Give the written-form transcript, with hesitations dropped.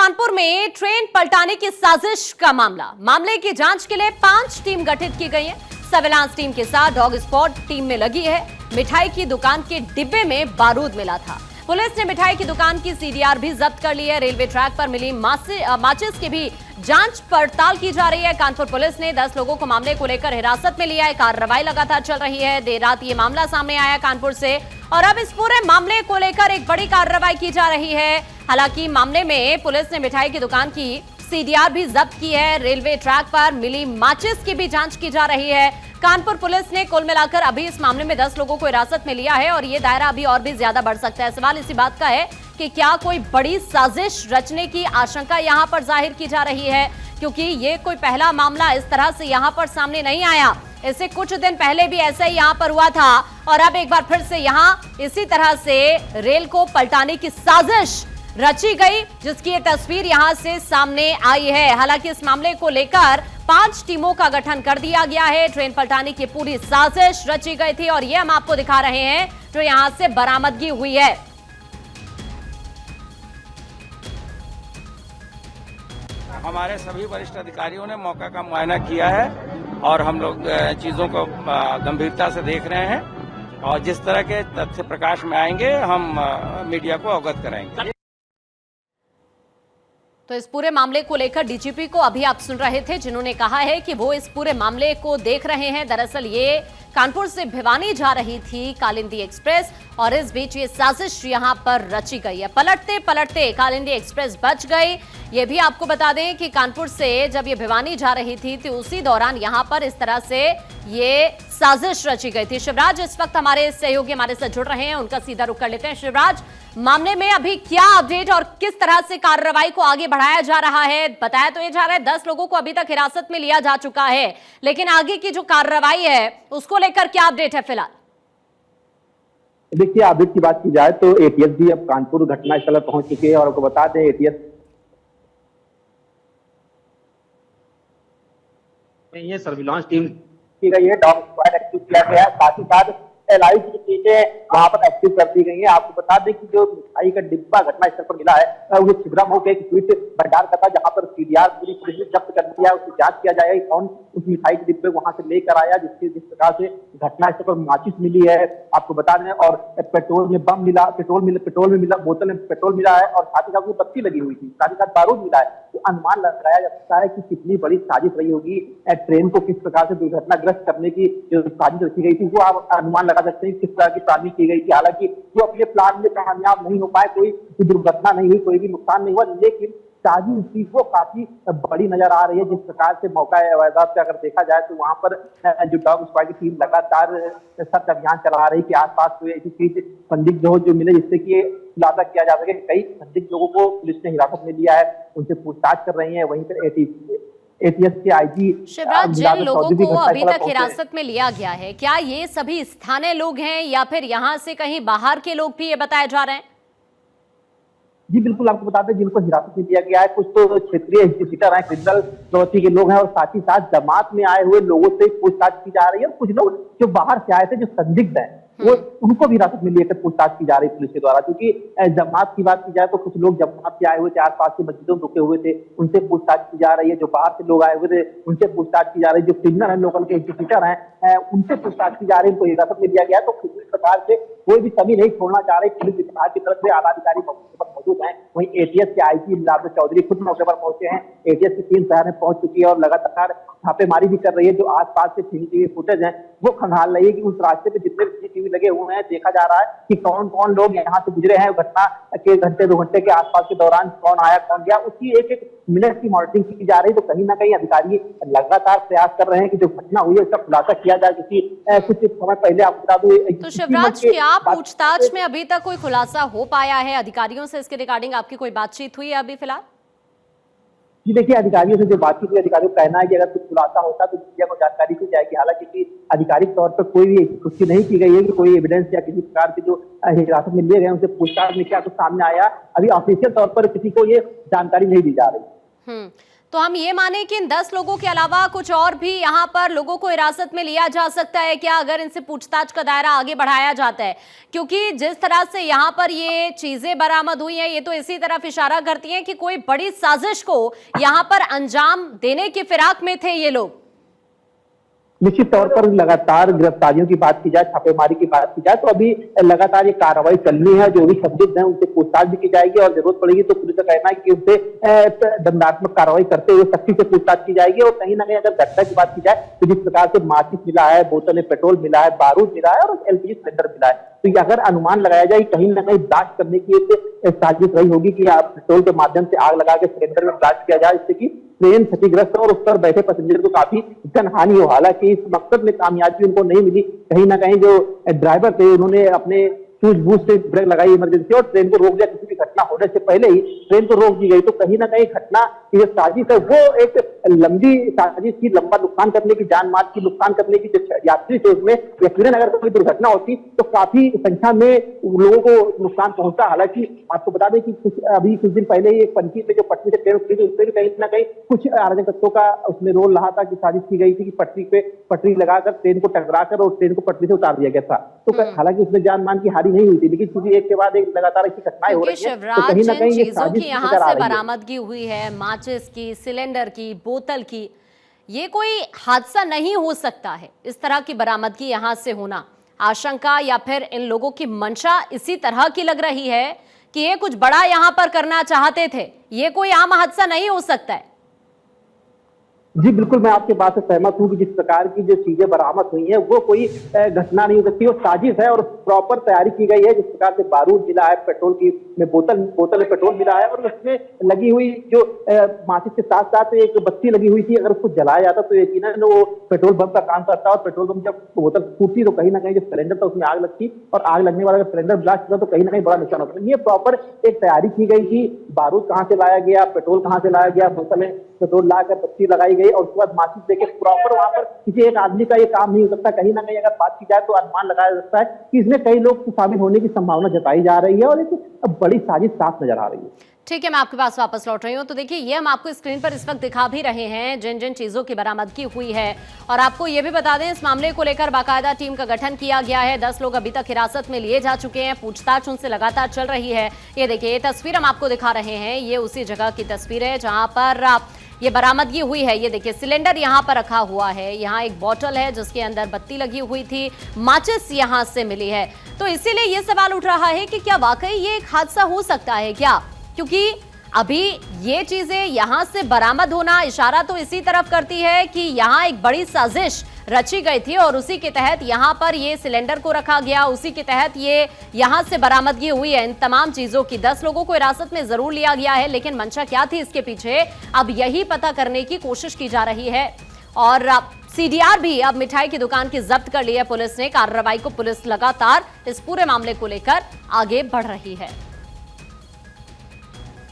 कानपुर में ट्रेन पलटाने की साजिश का मामले की जांच के लिए 5 टीम गठित की गई है। सर्विलांस टीम के साथ डॉग स्क्वाड टीम में लगी है। मिठाई की दुकान के डिब्बे में बारूद मिला था। पुलिस ने मिठाई की दुकान की सीडीआर भी जब्त कर ली है। रेलवे ट्रैक पर मिली माचिस की भी जांच पड़ताल की जा रही है। कानपुर पुलिस ने 10 लोगों को मामले को लेकर हिरासत में लिया है। कार्रवाई लगातार चल रही है। देर रात ये मामला सामने आया कानपुर से और अब इस पूरे मामले को लेकर एक बड़ी कार्रवाई की जा रही है। हालांकि मामले में पुलिस ने मिठाई की दुकान की सीडीआर भी जब्त की है। रेलवे ट्रैक पर मिली माचिस की भी जांच की जा रही है। कानपुर पुलिस ने कुल मिलाकर अभी इस मामले में 10 लोगों को हिरासत में लिया है और ये दायरा अभी और भी ज्यादा बढ़ सकता है। सवाल इसी बात का है कि क्या कोई बड़ी साजिश रचने की आशंका यहां पर जाहिर की जा रही है, क्योंकि ये कोई पहला मामला इस तरह से यहां पर सामने नहीं आया। इससे कुछ दिन पहले भी ऐसा ही यहां पर हुआ था और अब एक बार फिर से यहां इसी तरह से रेल को पलटाने की साजिश रची गई, जिसकी ये तस्वीर यहां से सामने आई है। हालांकि इस मामले को लेकर 5 टीमों का गठन कर दिया गया है। ट्रेन पलटाने की पूरी साजिश रची गई थी और ये हम आपको दिखा रहे हैं जो यहां से बरामदगी हुई है। हमारे सभी वरिष्ठ अधिकारियों ने मौका का मुआयना किया है और हम लोग चीजों को गंभीरता से देख रहे हैं और जिस तरह के तथ्य प्रकाश में आएंगे हम मीडिया को अवगत कराएंगे। तो इस पूरे मामले को लेकर डीजीपी को अभी आप सुन रहे थे, जिन्होंने कहा है कि वो इस पूरे मामले को देख रहे हैं। दरअसल ये कानपुर से भिवानी जा रही थी कालिंदी एक्सप्रेस और इस बीच ये साजिश यहां पर रची गई है। पलटते पलटते कालिंदी एक्सप्रेस बच गई। ये भी आपको बता दें कि कानपुर से जब ये भिवानी जा रही थी तो उसी दौरान यहां पर इस तरह से ये साजिश रची गई थी। शिवराज इस वक्त हमारे सहयोगी हमारे साथ जुड़ रहे हैं, उनका सीधा रुख कर लेते हैं। शिवराज, मामले में अभी क्या अपडेट और किस तरह से कार्रवाई को आगे बढ़ाया जा रहा है? बताया तो ये जा रहा है 10 लोगों को अभी तक हिरासत में लिया जा चुका है, लेकिन आगे की जो कार्रवाई है उसको लेकर क्या अपडेट है फिलहाल? देखिए, अपडेट की बात की जाए तो एटीएस भी अब कानपुर घटनास्थल पर पहुंच चुके हैं और आपको बता दें एटीएस ये सर्विलांस टीम की गई है, डॉग स्क्वाड एक्टिव किया गया है, साथ ही साथ एलआई की टीमें वहां पर एक्टिव कर दी गई है। आपको बता दें कि जो मिठाई का डिब्बा घटनास्थल पर मिला है वो छिबराम होकर एक स्वीट भंडार का था, जहां पर सीडीआर पूरी पुलिस ने जब्त कर दिया है। उसकी जांच किया जाएगा कौन उस मिठाई के डिब्बे वहां से लेकर आया, जिस प्रकार से घटनास्थल पर माचिस मिली है आपको बता दें, और पेट्रोल में बम मिला, पेट्रोल में मिला, बोतल में पेट्रोल मिला है और साथ ही साथ वो बत्ती लगी हुई थी, साथ ही साथ बारूद मिला है। तो अनुमान लगाया जा सकता है कि कितनी बड़ी साजिश रही होगी। ट्रेन को किस प्रकार से दुर्घटनाग्रस्त करने की जो साजिश रची गई थी वो आप अनुमान लगा सकते हैं किस तरह की प्लानिंग की गई थी। हालांकि वो अपने प्लान में कामयाब नहीं हो पाए, कोई दुर्घटना नहीं हुई, कोई भी नुकसान नहीं हुआ, लेकिन साजिश थी वो काफी बड़ी नजर आ रही है। जिस प्रकार से मौका वारदात पे अगर देखा जाए तो वहां पर जो डॉग स्क्वाड की टीम लगातार सर्च अभियान चला रही कि आसपास कोई ऐसी चीज संदिग्ध हो जो मिले जिससे कि खुलासा किया जा सके। कई संदिग्ध लोगों को पुलिस ने हिरासत में लिया है, उनसे पूछताछ कर रही है। वहीं पर एटीएस के आईजी शिवराज, जिन लोगों को अभी तक हिरासत में लिया गया है, क्या ये सभी स्थानीय लोग हैं या फिर यहाँ से कहीं बाहर के लोग भी ये बताए जा रहे हैं? जी बिल्कुल, आपको बता दें जिनको हिरासत में लिया गया है कुछ तो क्षेत्रीय इंस्टीट्यूटर हैं, क्रिमिनल प्रवृत्ति के लोग हैं और साथ ही साथ जमात में आए हुए लोगों से पूछताछ की जा रही है। और कुछ लोग जो बाहर से आए थे जो संदिग्ध हैं वो उनको भी हिरासत में लेकर पूछताछ की जा रही है पुलिस के द्वारा। क्योंकि जमात की बात की जाए तो कुछ लोग जमात से आए हुए थे, आसपास के मस्जिदों में रुके हुए थे, उनसे पूछताछ की जा रही है। जो बाहर से लोग आए हुए थे उनसे पूछताछ की जा रही है। जो क्रिमिनल है, लोकल के इंस्टीट्यूटर हैं, उनसे पूछताछ की जा रही है, उनको हिरासत में लिया गया है। तो किसी प्रकार से कोई भी कमी नहीं छोड़ना चाह रहे पुलिस विभाग की तरफ से। आला अधिकारी मौके पर मौजूद हैं। वहीं एटीएस के आईजी लालू चौधरी खुद मौके पर पहुंचे हैं। एटीएस की टीम शहर में पहुंच चुकी है और लगातार छापेमारी भी कर रही है। जो आसपास के सीसीटीवी फुटेज है वो खंगाल रही है कि उस रास्ते पे जितने सीसीटीवी लगे हुए हैं देखा जा रहा है कि कौन कौन लोग यहाँ से गुजरे हैं घटना के घंटे 2 घंटे के आसपास के दौरान, कौन आया कौन गया, उसकी एक मिनट की मॉनिटरिंग की जा रही है। तो कहीं ना कहीं अधिकारी लगातार प्रयास कर रहे हैं कि जो घटना हुई है उसका खुलासा किया जाए। क्योंकि कुछ समय पहले आपको बता दूं तो शिवराज, क्या पूछताछ में अभी तक कोई खुलासा हो पाया है? अधिकारियों से इसके रिगार्डिंग आपकी कोई बातचीत हुई है अभी फिलहाल? जी देखिए, अधिकारियों से जो बातचीत हुई, अधिकारियों का कहना है कि अगर कुछ खुलासा होता तो मीडिया को जानकारी दी जाएगी। हालांकि आधिकारिक तौर पर कोई भी पुष्टि नहीं की गई है कि कोई एविडेंस या किसी प्रकार के जो हिरासत में लिए गए उनसे पूछताछ में क्या कुछ सामने आया। अभी ऑफिशियल तौर पर किसी को ये जानकारी नहीं दी जा रही। तो हम ये माने कि इन 10 लोगों के अलावा कुछ और भी यहाँ पर लोगों को हिरासत में लिया जा सकता है क्या, अगर इनसे पूछताछ का दायरा आगे बढ़ाया जाता है? क्योंकि जिस तरह से यहाँ पर ये चीजें बरामद हुई हैं, ये तो इसी तरफ इशारा करती हैं कि कोई बड़ी साजिश को यहाँ पर अंजाम देने की फिराक में थे ये लोग। निश्चित तौर पर लगातार गिरफ्तारियों की बात की जाए, छापेमारी की बात की जाए, तो अभी लगातार ये कार्रवाई चलनी है। जो भी संदिग्ध हैं उनसे पूछताछ भी की जाएगी और जरूरत पड़ेगी तो पुलिस का कहना है कि उनसे दंडात्मक कार्रवाई करते हुए सख्ती से पूछताछ की जाएगी। और कहीं ना कहीं अगर घटना की बात की जाए तो जिस प्रकार से माचिस मिला है, बोतल में पेट्रोल मिला है, बारूद मिला है और एलपीजी सिलेंडर मिला है, तो ये अगर अनुमान लगाया जाए कहीं ना कहीं ब्लास्ट करने की एक साजिश रही होगी कि पेट्रोल के माध्यम से आग लगा के सिलेंडर में ब्लास्ट किया जाए, जिससे कि ट्रेन क्षतिग्रस्त और उस पर बैठे पैसेंजर को काफी जनहानि हो। हालांकि इस मकसद में कामयाबी उनको नहीं मिली। कहीं ना कहीं जो ड्राइवर थे उन्होंने अपने सूझबूझ से ब्रेक लगाई इमरजेंसी और ट्रेन को रोक दिया। किसी भी घटना होने से पहले ही ट्रेन को रोक दी गई। तो कहीं ना कहीं घटना की जो साजिश है वो एक लंबी साजिश की, लंबा नुकसान करने की, जान माल की नुकसान करने की। जो यात्री थे उसमें यकीनन अगर कोई दुर्घटना होती तो काफी संख्या में लोगों को नुकसान पहुंचता। हालांकि आपको बता दें कि कुछ दिन पहले ही एक पंची पे जो पटरी से ट्रेन उतरी थी उसमें भी कहीं ना कहीं कुछ अराजक तत्वों का उसमें रोल रहा था कि साजिश की गई थी कि पटरी लगाकर ट्रेन को टकराकर और ट्रेन को पटरी से उतार दिया गया था। तो हालांकि उसमें जान मान की हानि नहीं हुई थी, लेकिन क्योंकि एक के बाद एक लगातार ऐसी घटनाएं हो रही हैं तो कहीं ना कहीं ये साजिश यहाँ से बरामदगी हुई है, माचिस की, सिलेंडर की, बोतल की, ये कोई हादसा नहीं हो सकता है। इस तरह की बरामदगी यहाँ से होना, आशंका या फिर इन लोगों की मंशा इसी तरह की लग रही है कि ये कुछ बड़ा यहाँ पर करना चाहते थे। ये कोई आम हादसा नहीं हो सकता है। जी बिल्कुल, मैं आपके बात से सहमत हूँ कि जिस प्रकार की जो चीजें बरामद हुई है वो कोई घटना नहीं हो सकती, वो साजिश है और प्रॉपर तैयारी की गई है। जिस प्रकार से बारूद मिला है, पेट्रोल की में बोतल में पेट्रोल मिला है और उसमें लगी हुई जो माचिस के साथ साथ एक बत्ती लगी हुई थी, अगर उसको जलाया जाता तो यकीनन वो पेट्रोल बम का काम करता। और पेट्रोल बम जब बोतल फूटती तो कहीं ना कहीं जो सिलेंडर था उसमें आग लगती और आग लगने वाला अगर सिलेंडर ब्लास्ट होता तो कहीं ना कहीं बड़ा नुकसान होता। ये प्रॉपर एक तैयारी की गई थी। बारूद कहाँ से लाया गया, पेट्रोल कहाँ से लाया गया, बोतल में पेट्रोल लाकर बत्ती लगाई गई और उसके बाद माचिस देके प्रॉपर वहां पर किसी एक आदमी का ये काम नहीं हो सकता। कहीं ना कहीं अगर बात की जाए तो अनुमान लगाया जा सकता है कि इसमें कई लोग शामिल होने की संभावना जताई जा रही है और एक बड़ी साजिश साफ नजर आ रही है। ठीक है, मैं आपके पास वापस लौट रही हूँ। तो देखिए, ये हम आपको स्क्रीन पर इस वक्त दिखा भी रहे हैं जिन जिन चीजों की बरामदगी हुई है। और आपको ये भी बता दें, इस मामले को लेकर बाकायदा टीम का गठन किया गया है। 10 लोग अभी तक हिरासत में लिए जा चुके हैं, पूछताछ उनसे लगातार चल रही है। ये देखिए, ये तस्वीर हम आपको दिखा रहे हैं, ये उसी जगह की तस्वीर है जहां पर ये बरामदगी हुई है। ये देखिए, सिलेंडर यहाँ पर रखा हुआ है, यहाँ एक बोतल है जिसके अंदर बत्ती लगी हुई थी, माचिस यहाँ से मिली है। तो इसीलिए ये सवाल उठ रहा है कि क्या वाकई ये एक हादसा हो सकता है क्या, क्योंकि अभी ये चीजें यहाँ से बरामद होना इशारा तो इसी तरफ करती है कि यहाँ एक बड़ी साजिश रची गई थी और उसी के तहत यहाँ पर ये सिलेंडर को रखा गया, उसी के तहत ये यहाँ से बरामदगी हुई है इन तमाम चीजों की। 10 लोगों को हिरासत में जरूर लिया गया है, लेकिन मंशा क्या थी इसके पीछे, अब यही पता करने की कोशिश की जा रही है। और सीडीआर भी अब मिठाई की दुकान की जब्त कर ली है पुलिस ने। कार्रवाई को पुलिस लगातार इस पूरे मामले को लेकर आगे बढ़ रही है।